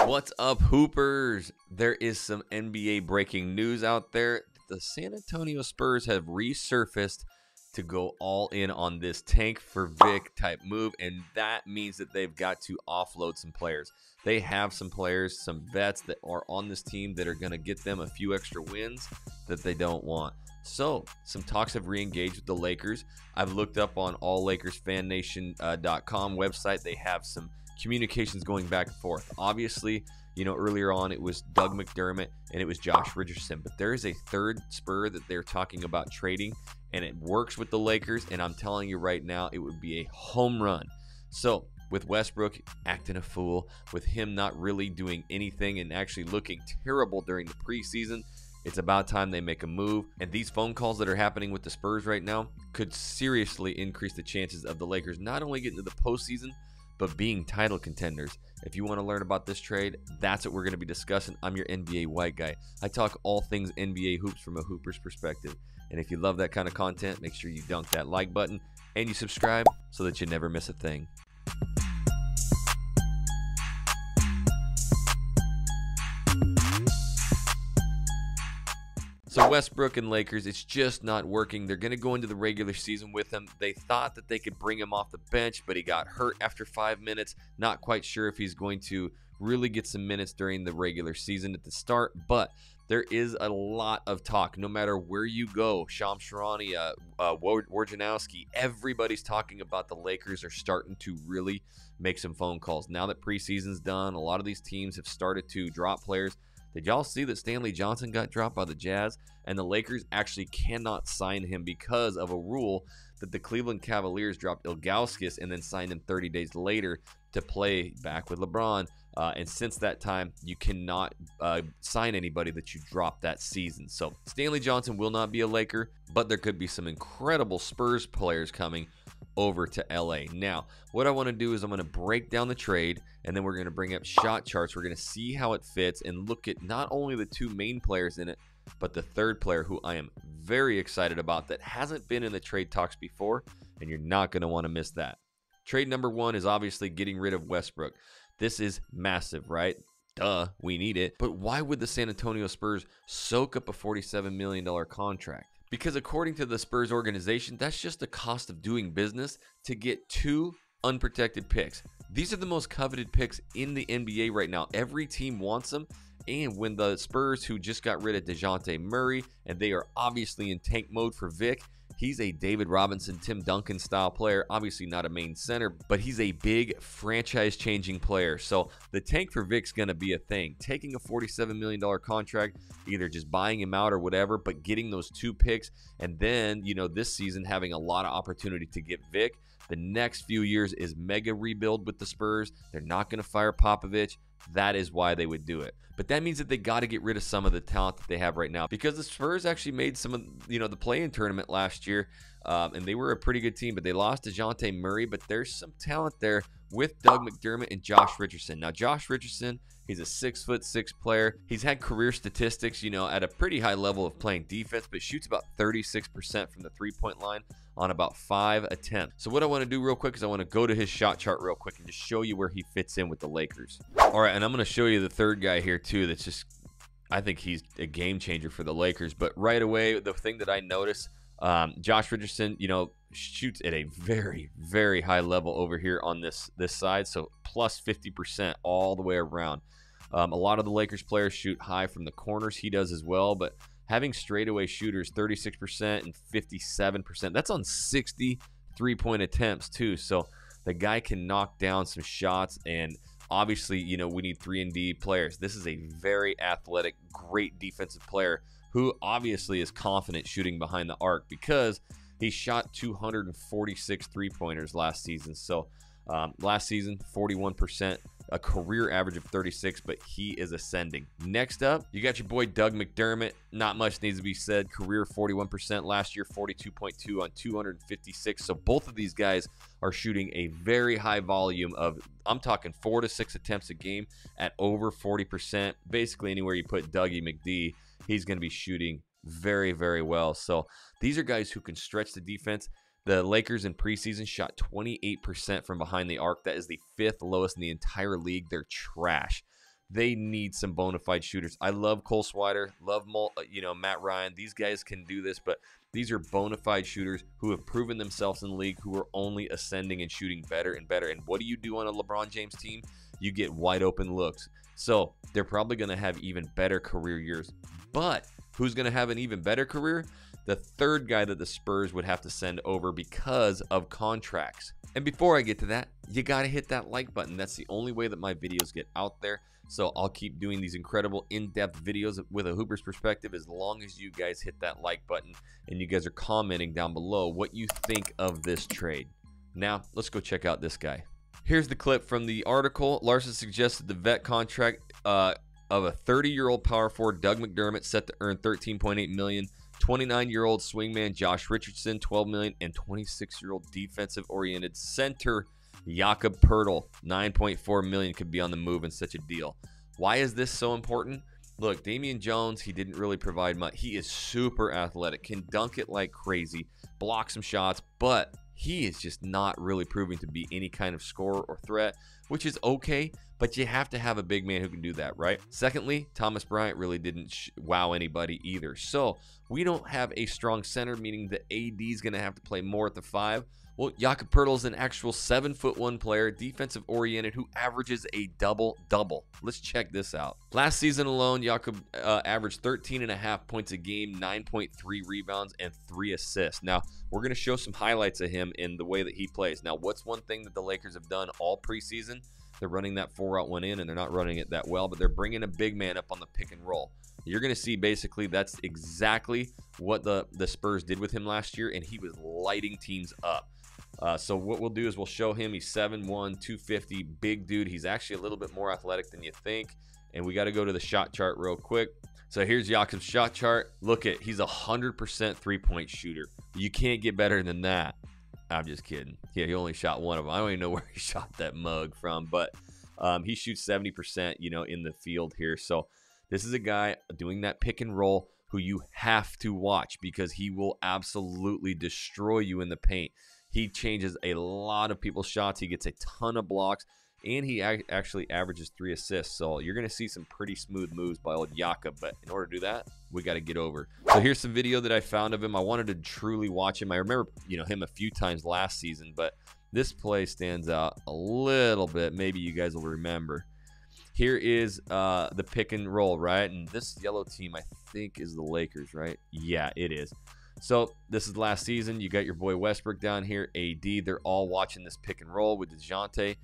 What's up, Hoopers? There is some NBA breaking news out there. The San Antonio Spurs have resurfaced to go all in on this tank for Vic type move, and that means that they've got to offload some players. They have some players, some vets that are on this team that are going to get them a few extra wins that they don't want. So, some talks have re-engaged with the Lakers. I've looked up on AllLakersFanNation.com website. They have some communications going back and forth. Obviously, earlier on it was Doug McDermott and it was Josh Richardson, but there is a third Spur that they're talking about trading, and it works with the Lakers, and I'm telling you right now, it would be a home run. So, with Westbrook acting a fool, with him not really doing anything and actually looking terrible during the preseason, it's about time they make a move. And these phone calls that are happening with the Spurs right now could seriously increase the chances of the Lakers not only getting to the postseason, but being title contenders. If you want to learn about this trade, that's what we're going to be discussing. I'm your NBA white guy. I talk all things NBA hoops from a hooper's perspective. And if you love that kind of content, make sure you dunk that like button and you subscribe so that you never miss a thing. So Westbrook and Lakers, it's just not working. They're going to go into the regular season with him. They thought that they could bring him off the bench, but he got hurt after 5 minutes. Not quite sure if he's going to really get some minutes during the regular season at the start, but there is a lot of talk. No matter where you go, Shams Charania, Wojnarowski, everybody's talking about the Lakers are starting to really make some phone calls. Now that preseason's done, a lot of these teams have started to drop players. Did y'all see that Stanley Johnson got dropped by the Jazz? And the Lakers actually cannot sign him because of a rule that the Cleveland Cavaliers dropped Ilgauskas and then signed him 30 days later to play back with LeBron. And since that time, you cannot sign anybody that you dropped that season. So Stanley Johnson will not be a Laker, but there could be some incredible Spurs players coming over to LA. Now, what I want to do is I'm going to break down the trade, and then we're going to bring up shot charts. We're going to see how it fits and look at not only the two main players in it, but the third player who I am very excited about that hasn't been in the trade talks before, and you're not going to want to miss that. Trade number one is obviously getting rid of Westbrook. This is massive, right? Duh, we need it. But why would the San Antonio Spurs soak up a $47 million contract? Because according to the Spurs organization, that's just the cost of doing business to get two unprotected picks. These are the most coveted picks in the NBA right now. Every team wants them. And when the Spurs, who just got rid of DeJounte Murray, and they are obviously in tank mode for Vic, he's a David Robinson, Tim Duncan style player. Obviously not a main center, but he's a big franchise-changing player. So the tank for Vic's going to be a thing. Taking a $47 million contract, either just buying him out or whatever, but getting those two picks, and then, this season having a lot of opportunity to get Vic. The next few years is mega rebuild with the Spurs. They're not going to fire Popovich. That is why they would do it. But that means that they got to get rid of some of the talent that they have right now, because the Spurs actually made some of, the play-in tournament last year, and they were a pretty good team, but they lost DeJounte Murray. But there's some talent there with Doug McDermott and Josh Richardson. Now, Josh Richardson, he's a 6'6" player. He's had career statistics, at a pretty high level of playing defense, but shoots about 36% from the three-point line on about 5 attempts. So what I want to do real quick is I want to go to his shot chart real quick and just show you where he fits in with the Lakers. All right, and I'm going to show you the third guy here too that's just, I think he's a game changer for the Lakers. But right away, the thing that I notice, Josh Richardson, shoots at a very, very high level over here on this side. So plus 50% all the way around. A lot of the Lakers players shoot high from the corners. He does as well, but having straightaway shooters 36% and 57%, that's on 60 three-point attempts too. So the guy can knock down some shots, and obviously, we need 3-and-D players. This is a very athletic, great defensive player who obviously is confident shooting behind the arc, because he shot 246 three-pointers last season. So last season, 41%, a career average of 36, but he is ascending. Next up, you got your boy Doug McDermott. Not much needs to be said. Career 41%, last year 42.2 on 256. So both of these guys are shooting a very high volume of, I'm talking 4 to 6 attempts a game at over 40%. Basically anywhere you put Dougie McD, he's going to be shooting very, very well. So these are guys who can stretch the defense. The Lakers in preseason shot 28% from behind the arc. That is the 5th lowest in the entire league. They're trash. They need some bona fide shooters. I love Cole Swider, love Matt Ryan. These guys can do this, but these are bona fide shooters who have proven themselves in the league, who are only ascending and shooting better and better. And what do you do on a LeBron James team? You get wide open looks. So they're probably going to have even better career years. But who's going to have an even better career? The third guy that the Spurs would have to send over because of contracts. And before I get to that, you got to hit that like button. That's the only way that my videos get out there. So I'll keep doing these incredible in-depth videos with a hooper's perspective as long as you guys hit that like button and you guys are commenting down below what you think of this trade. Now, let's go check out this guy. Here's the clip from the article. Larson suggested the vet contract of a 30-year-old power forward, Doug McDermott, set to earn $13.8 million. 29-year-old swingman Josh Richardson, $12 million, and 26-year-old defensive-oriented center Jakob Poeltl, $9.4 million, could be on the move in such a deal. Why is this so important? Look, Damian Jones, he didn't really provide much. He is super athletic, can dunk it like crazy, block some shots, but he is just not really proving to be any kind of scorer or threat, which is okay, but you have to have a big man who can do that, right? Secondly, Thomas Bryant really didn't wow anybody either. So we don't have a strong center, meaning that AD is going to have to play more at the 5. Well, Jakob Poeltl is an actual 7'1" player, defensive oriented, who averages a double-double. Let's check this out. Last season alone, Jakob averaged 13.5 points a game, 9.3 rebounds, and 3 assists. Now, we're going to show some highlights of him in the way that he plays. Now, what's one thing that the Lakers have done all preseason? They're running that 4-out-1 in, and they're not running it that well, but they're bringing a big man up on the pick and roll. You're going to see basically that's exactly what the Spurs did with him last year, and he was lighting teams up. So what we'll do is we'll show him he's 7'1", 250, big dude. He's actually a little bit more athletic than you think. And we got to go to the shot chart real quick. So here's Jakob's shot chart. Look at, he's 100% three-point shooter. You can't get better than that. I'm just kidding. Yeah, he only shot one of them. I don't even know where he shot that mug from, but he shoots 70%, in the field here. So this is a guy doing that pick and roll who you have to watch because he will absolutely destroy you in the paint. He changes a lot of people's shots. He gets a ton of blocks, and he actually averages 3 assists. So you're going to see some pretty smooth moves by old Jakob, but in order to do that, we got to get over. So here's some video that I found of him. I wanted to truly watch him. I remember, him a few times last season, but this play stands out a little bit. Maybe you guys will remember. Here is the pick and roll, right? And this yellow team, I think, is the Lakers, right? Yeah, it is. So this is last season. You got your boy Westbrook down here, AD. They're all watching this pick and roll with DeJounte.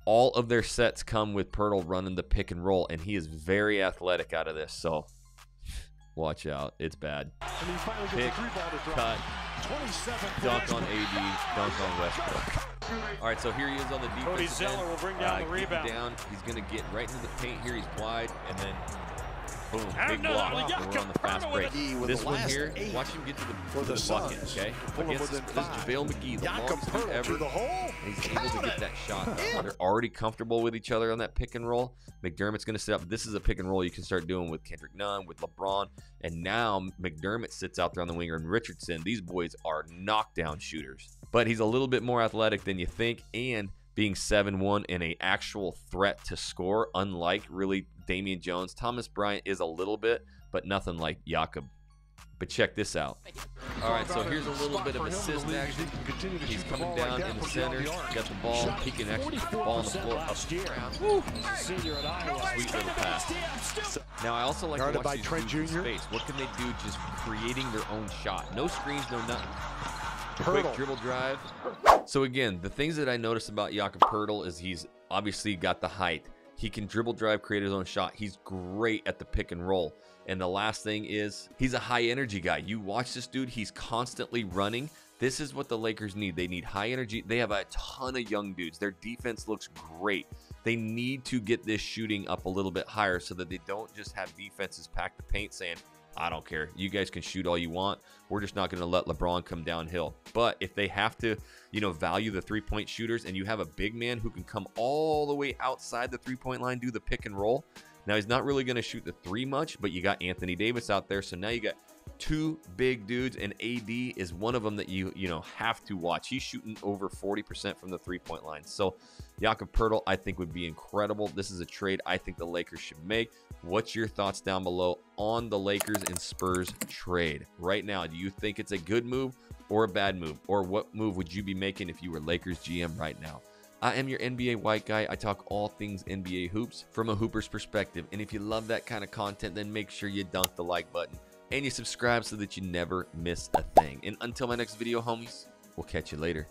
All of their sets come with Poeltl running the pick and roll, and he is very athletic out of this. So watch out. It's bad. Pick, cut, dunk on AD, dunk on Westbrook. All right, so here he is on the defense. Zeller will bring down the rebound. He's going to get right into the paint here. He's wide, and then boom, big block. We're on the fast break. This one here, watch him get to the bucket, okay? Against this JaVale McGee, the longest dude ever. And he's able to get that shot. They're already comfortable with each other on that pick and roll. McDermott's going to set up. This is a pick and roll you can start doing with Kendrick Nunn, with LeBron. And now McDermott sits out there on the winger, and Richardson. These boys are knockdown shooters. But he's a little bit more athletic than you think, and being 7'1" and an actual threat to score, unlike really Damian Jones. Thomas Bryant is a little bit, but nothing like Jakob. But check this out. All right, so here's a little bit of assist action. He's coming down in the center, got the ball. He can actually get the ball on the floor up the ground. Sweet little pass. Now, I also like to watch these dudes in space. What can they do just creating their own shot? No screens, no nothing. Quick dribble drive. So again, the things that I noticed about Jakob Poeltl is he's obviously got the height. He can dribble drive, create his own shot. He's great at the pick and roll. And the last thing is he's a high energy guy. You watch this dude, he's constantly running. This is what the Lakers need. They need high energy. They have a ton of young dudes. Their defense looks great. They need to get this shooting up a little bit higher so that they don't just have defenses pack the paint saying, I don't care. You guys can shoot all you want. We're just not going to let LeBron come downhill. But if they have to, value the three-point shooters, and you have a big man who can come all the way outside the three-point line, do the pick and roll. Now, he's not really going to shoot the 3 much, but you got Anthony Davis out there. So now you got two big dudes, and AD is one of them that you have to watch. He's shooting over 40% from the three-point line. So Jakob Poeltl, I think, would be incredible. This is a trade I think the Lakers should make. What's your thoughts down below on the Lakers and Spurs trade right now? Do you think it's a good move or a bad move? Or what move would you be making if you were Lakers GM right now? I am your NBA white guy. I talk all things NBA hoops from a hooper's perspective. And if you love that kind of content, then make sure you dunk the like button and you subscribe so that you never miss a thing. And until my next video, homies, we'll catch you later.